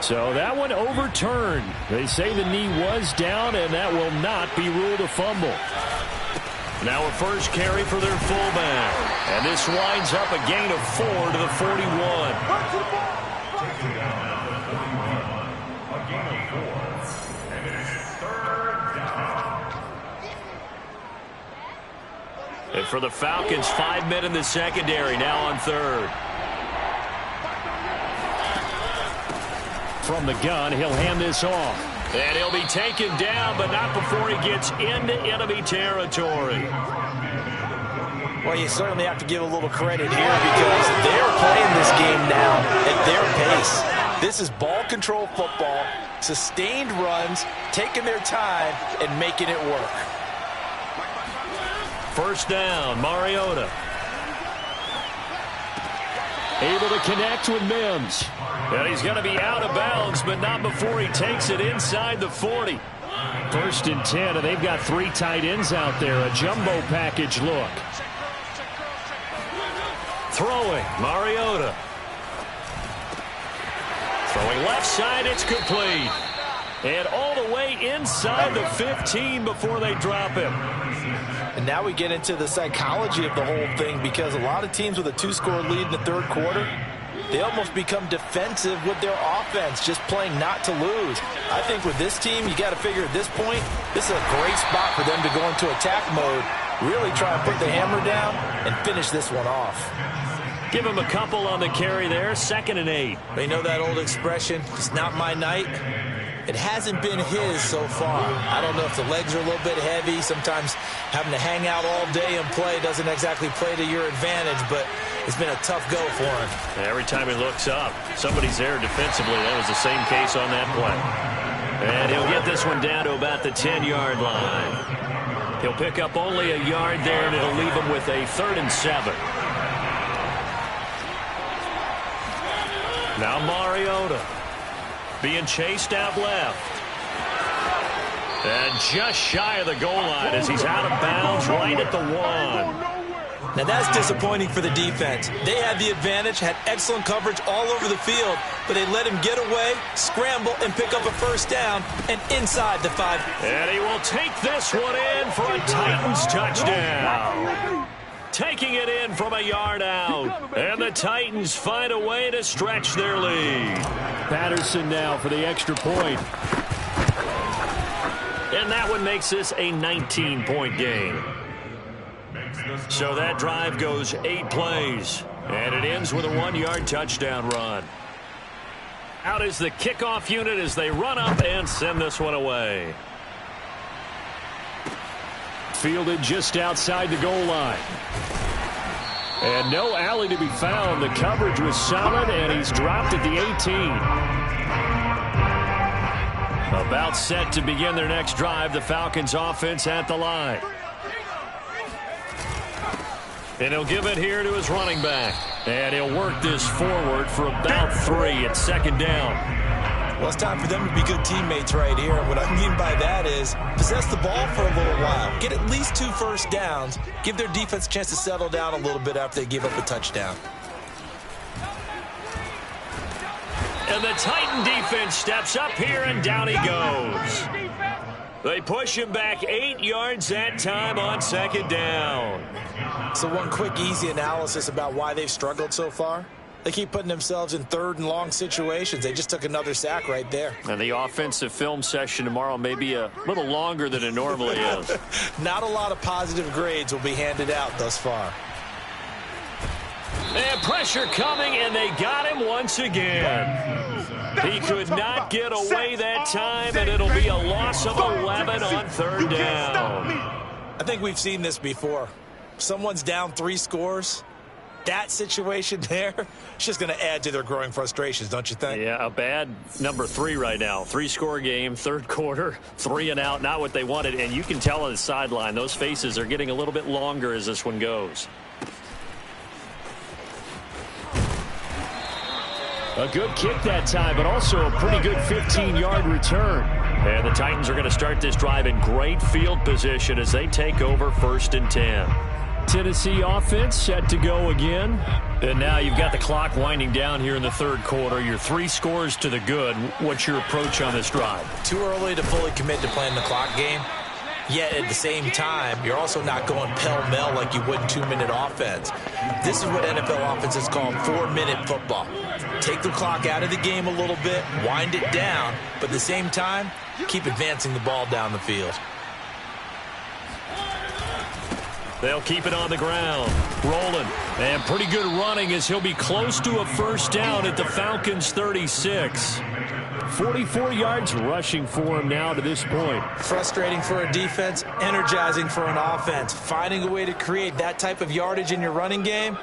So that one overturned. They say the knee was down, and that will not be ruled a fumble. Now a first carry for their fullback. And this winds up a gain of 4 to the 41. And for the Falcons, 5 men in the secondary, now on third. From the gun, he'll hand this off. And he'll be taken down, but not before he gets into enemy territory. Well, you certainly have to give a little credit here because they're playing this game now at their pace. This is ball control football, sustained runs, taking their time, and making it work. First down, Mariota. Able to connect with Mims. And he's going to be out of bounds, but not before he takes it inside the 40. First and 10, and they've got 3 tight ends out there. A jumbo package look. Throwing, Mariota. Throwing left side, it's complete. And all the way inside the 15 before they drop him. And now we get into the psychology of the whole thing because a lot of teams with a 2-score lead in the third quarter, they almost become defensive with their offense, just playing not to lose. I think with this team, you got to figure at this point, this is a great spot for them to go into attack mode, really try and put the hammer down and finish this one off. Give him a couple on the carry there, 2nd and 8. They know that old expression, it's not my night. It hasn't been his so far. I don't know if the legs are a little bit heavy. Sometimes having to hang out all day and play doesn't exactly play to your advantage, but it's been a tough go for him. Every time he looks up, somebody's there defensively. That was the same case on that play. And he'll get this one down to about the 10-yard line. He'll pick up only a yard there, and it'll leave him with a 3rd and 7. Now Mariota being chased out left. And just shy of the goal line as he's out of bounds right at the 1. Now that's disappointing for the defense. They had the advantage, had excellent coverage all over the field, but they let him get away, scramble, and pick up a first down, and inside the 5. And he will take this one in for a Titans touchdown. Taking it in from a yard out. And the Titans find a way to stretch their lead. Patterson now for the extra point. And that one makes this a 19-point game. So that drive goes 8 plays. And it ends with a 1-yard touchdown run. Out is the kickoff unit as they run up and send this one away. Fielded just outside the goal line. And no alley to be found. The coverage was solid, and he's dropped at the 18. About set to begin their next drive, the Falcons offense at the line. And he'll give it here to his running back. And he'll work this forward for about 3 at 2nd down. Well, it's time for them to be good teammates right here. What I mean by that is possess the ball for a little while. Get at least 2 first downs. Give their defense a chance to settle down a little bit after they give up a touchdown. And the Titan defense steps up here, and down he goes. They push him back 8 yards that time on 2nd down. So one quick, easy analysis about why they've struggled so far. They keep putting themselves in 3rd and long situations. They just took another sack right there. And the offensive film session tomorrow may be a little longer than it normally is. Not a lot of positive grades will be handed out thus far. And pressure coming, and they got him once again. He could not get away that time, and it'll be a loss of 11 on 3rd down. I think we've seen this before. Someone's down 3 scores. That situation there, it's just going to add to their growing frustrations, don't you think? Yeah, a bad number 3 right now. 3-score game, 3rd quarter, 3 and out, not what they wanted. And you can tell on the sideline, those faces are getting a little bit longer as this one goes. A good kick that time, but also a pretty good 15-yard return. And the Titans are going to start this drive in great field position as they take over 1st and 10. Tennessee offense set to go again. And now you've got the clock winding down here in the third quarter. You're 3 scores to the good. What's your approach on this drive? Too early to fully commit to playing the clock game. Yet at the same time, you're also not going pell-mell like you would in 2-minute offense. This is what NFL offenses call 4-minute football. Take the clock out of the game a little bit, wind it down, but at the same time, keep advancing the ball down the field. They'll keep it on the ground. Rolling. And pretty good running as he'll be close to a first down at the Falcons' 36. 44 yards rushing for him now to this point. Frustrating for a defense, energizing for an offense. Finding a way to create that type of yardage in your running game,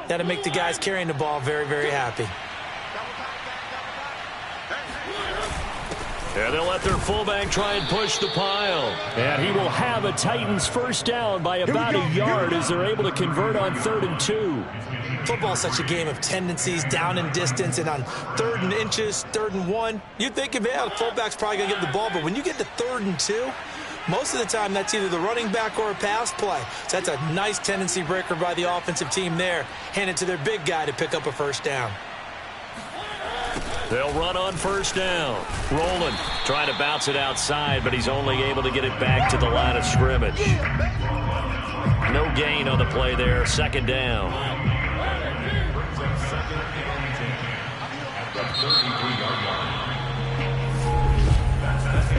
that'll make the guys carrying the ball very, very happy. And they'll let their fullback try and push the pile. And he will have a Titans first down by about a yard as they're able to convert on 3rd and 2. Football's such a game of tendencies, down in distance, and on 3rd and inches, 3rd and 1, you're thinking, man, the fullback's probably going to get the ball. But when you get to 3rd and 2, most of the time that's either the running back or a pass play. So that's a nice tendency breaker by the offensive team there. Hand it to their big guy to pick up a first down. They'll run on first down. Rolling, trying to bounce it outside, but he's only able to get it back to the line of scrimmage. No gain on the play there. 2nd down.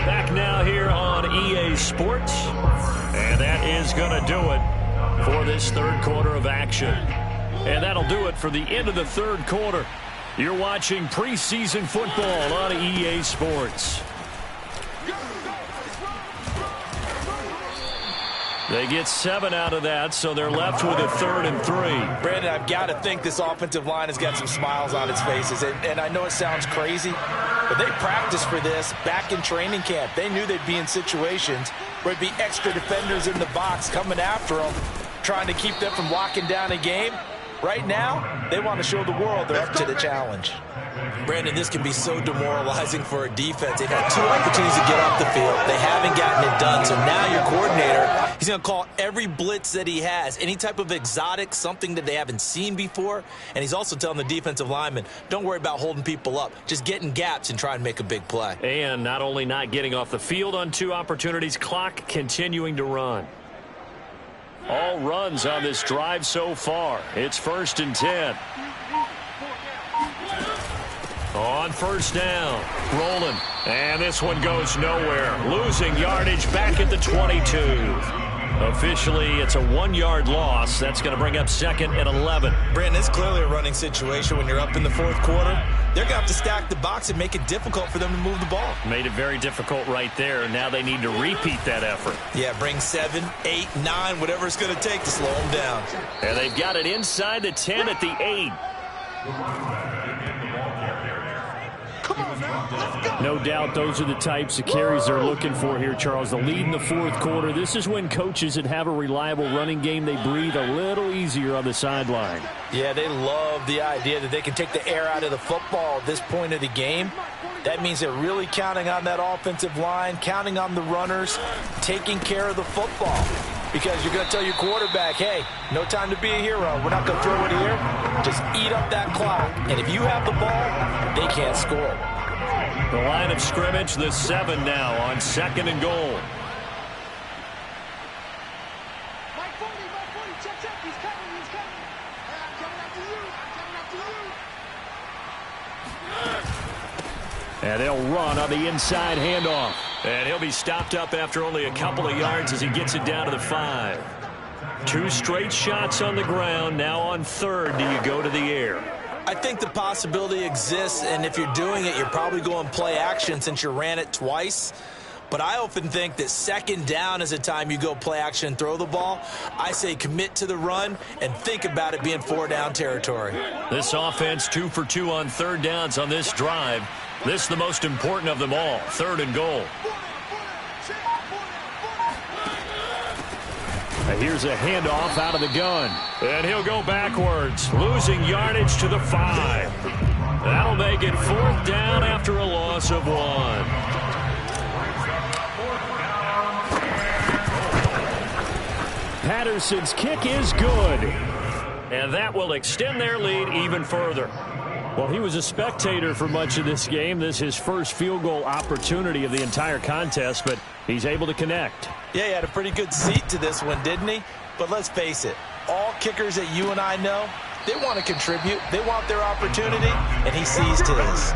Back now here on EA Sports. And that is going to do it for this third quarter of action. And that'll do it for the end of the third quarter. You're watching preseason football on EA Sports. They get 7 out of that, so they're left with a 3rd and 3. Brandon, I've got to think this offensive line has got some smiles on its faces. And I know it sounds crazy, but they practiced for this back in training camp. They knew they'd be in situations where there'd be extra defenders in the box coming after them, trying to keep them from locking down a game. Right now, they want to show the world they're up to the challenge. Brandon, this can be so demoralizing for a defense. They've had 2 opportunities to get off the field. They haven't gotten it done. So now your coordinator, he's going to call every blitz that he has, any type of exotic, something that they haven't seen before. And he's also telling the defensive linemen, don't worry about holding people up. Just get in gaps and try and make a big play. And not only not getting off the field on 2 opportunities, clock continuing to run. All runs on this drive so far. It's 1st and 10. On first down, rolling. And this one goes nowhere. Losing yardage back at the 22. Officially, it's a 1-yard loss. That's going to bring up 2nd and 11. Brandon, it's clearly a running situation when you're up in the 4th quarter. They're going to have to stack the box and make it difficult for them to move the ball. Made it very difficult right there. Now they need to repeat that effort. Yeah, bring 7, 8, 9, whatever it's going to take to slow them down. And they've got it inside the 10 at the 8. No doubt those are the types of carries they're looking for here, Charles. The lead in the 4th quarter. This is when coaches that have a reliable running game, they breathe a little easier on the sideline. Yeah, they love the idea that they can take the air out of the football at this point of the game. That means they're really counting on that offensive line, counting on the runners, taking care of the football. Because you're going to tell your quarterback, hey, no time to be a hero. We're not going to throw it here. Just eat up that clock. And if you have the ball, they can't score. The line of scrimmage, the 7 now on 2nd and goal. And they'll run on the inside handoff. And he'll be stopped up after only a couple of yards as he gets it down to the 5. 2 straight shots on the ground. Now on 3rd, do you go to the air? I think the possibility exists, and if you're doing it, you're probably going play action since you ran it twice. But I often think that 2nd down is a time you go play action and throw the ball. I say commit to the run and think about it being 4-down territory. This offense 2 for 2 on 3rd downs on this drive. This is the most important of them all, 3rd and goal. And here's a handoff out of the gun. And he'll go backwards, losing yardage to the 5. That'll make it 4th down after a loss of 1. Patterson's kick is good. And that will extend their lead even further. Well, he was a spectator for much of this game. This is his first field goal opportunity of the entire contest, but he's able to connect. Yeah, he had a pretty good seat to this one, didn't he? But let's face it, all kickers that you and I know, they want to contribute. They want their opportunity, and he seized his.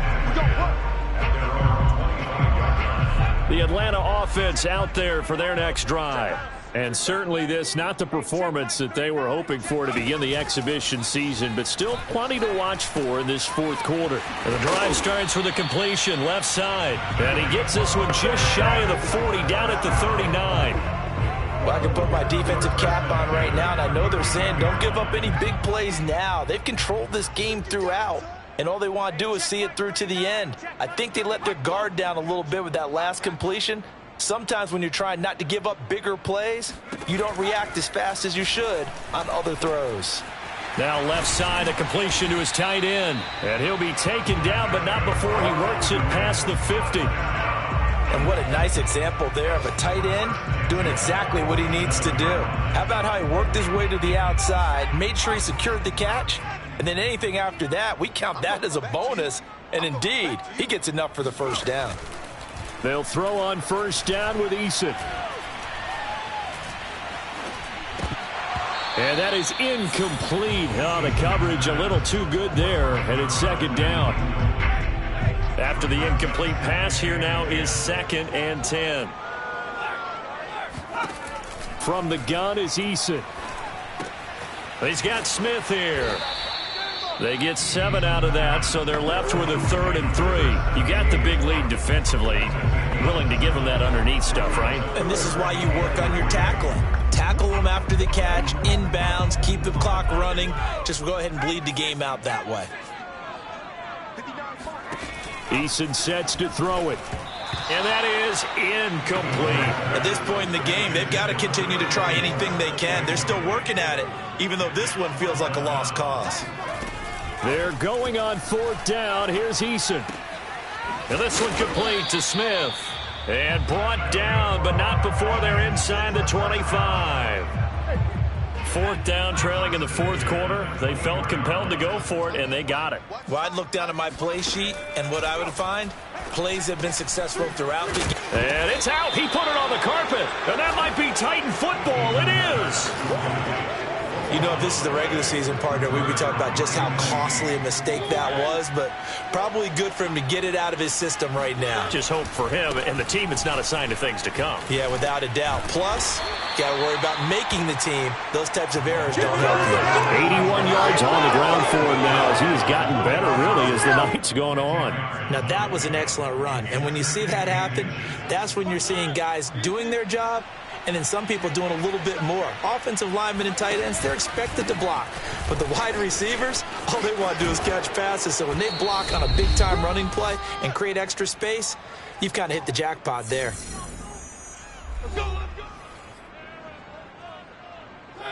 The Atlanta offense out there for their next drive. And certainly this, not the performance that they were hoping for to begin the exhibition season, but still plenty to watch for in this fourth quarter. And the drive starts with a completion left side. And he gets this one just shy of the 40, down at the 39. Well, I can put my defensive cap on right now, and I know they're saying don't give up any big plays now. They've controlled this game throughout, and all they want to do is see it through to the end. I think they let their guard down a little bit with that last completion. Sometimes when you're trying not to give up bigger plays, you don't react as fast as you should on other throws. Now left side, a completion to his tight end. And he'll be taken down, but not before he works it past the 50. And what a nice example there of a tight end doing exactly what he needs to do. How about how he worked his way to the outside, made sure he secured the catch, and then anything after that, we count that as a bonus. And indeed, he gets enough for the first down. They'll throw on first down with Eason. And that is incomplete. Oh, the coverage a little too good there, and it's second down. After the incomplete pass, here now is 2nd and 10. From the gun is Eason. He's got Smith here. They get 7 out of that, so they're left with a 3rd and 3. You got the big lead defensively. Willing to give them that underneath stuff, right? And this is why you work on your tackling. Tackle them after the catch, inbounds, keep the clock running. Just go ahead and bleed the game out that way. Eason sets to throw it. And that is incomplete. At this point in the game, they've got to continue to try anything they can. They're still working at it, even though this one feels like a lost cause. They're going on 4th down. Here's Eason. And this one complete to Smith. And brought down, but not before they're inside the 25. 4th down, trailing in the 4th quarter. They felt compelled to go for it, and they got it. Well, I'd look down at my play sheet, and what I would find, plays have been successful throughout the game. And it's out. He put it on the carpet. And that might be Titan football. It is. You know, if this is the regular season, partner, we'd be talking about just how costly a mistake that was, but probably good for him to get it out of his system right now. Just hope for him and the team it's not a sign of things to come. Yeah, without a doubt. Plus, got to worry about making the team. Those types of errors don't help you. 81 yards on the ground for him now as he's gotten better, really, as the night's gone on. Now, that was an excellent run, and when you see that happen, that's when you're seeing guys doing their job, and then some people doing a little bit more. Offensive linemen and tight ends, they're expected to block. But the wide receivers, all they want to do is catch passes. So when they block on a big-time running play and create extra space, you've kind of hit the jackpot there.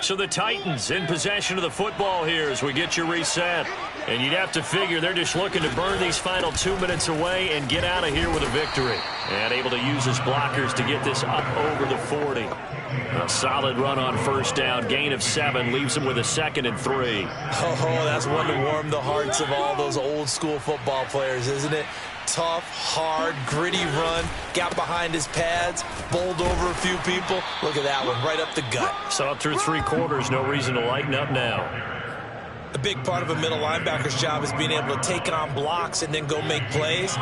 So the Titans in possession of the football here as we get you reset. And you'd have to figure they're just looking to burn these final 2 minutes away and get out of here with a victory. And able to use his blockers to get this up over the 40. A solid run on first down. Gain of 7 leaves him with a 2nd and 3. Oh, that's one to warm the hearts of all those old school football players, isn't it? Tough, hard, gritty run. Got behind his pads, bowled over a few people. Look at that one, right up the gut. Saw it through 3 quarters. No reason to lighten up now. A big part of a middle linebacker's job is being able to take on blocks and then go make plays.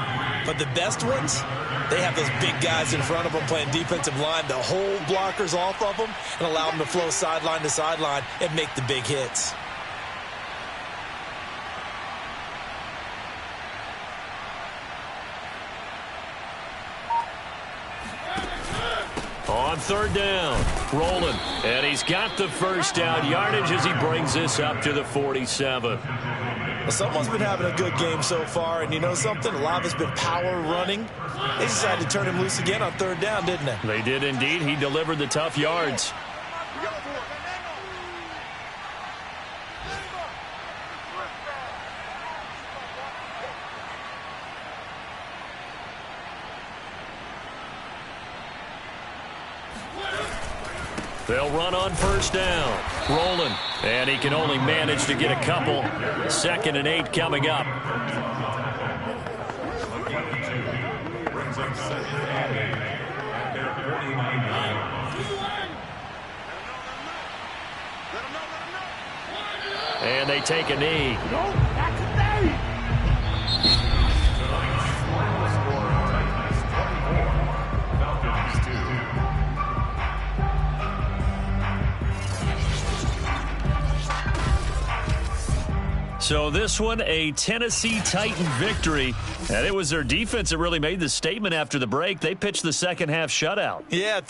But the best ones, they have those big guys in front of them playing defensive line that hold blockers off of them and allow them to flow sideline to sideline and make the big hits. On 3rd down, rolling, and he's got the first down yardage as he brings this up to the 47. Well, someone's been having a good game so far, and you know something? A lot of it's been power running. They decided to turn him loose again on 3rd down, didn't they? They did indeed. He delivered the tough yards. They'll run on first down. Rolling. And he can only manage to get a couple. 2nd and 8 coming up. And they take a knee. So this one, a Tennessee Titan victory. And it was their defense that really made the statement after the break. They pitched the second half shutout. Yeah.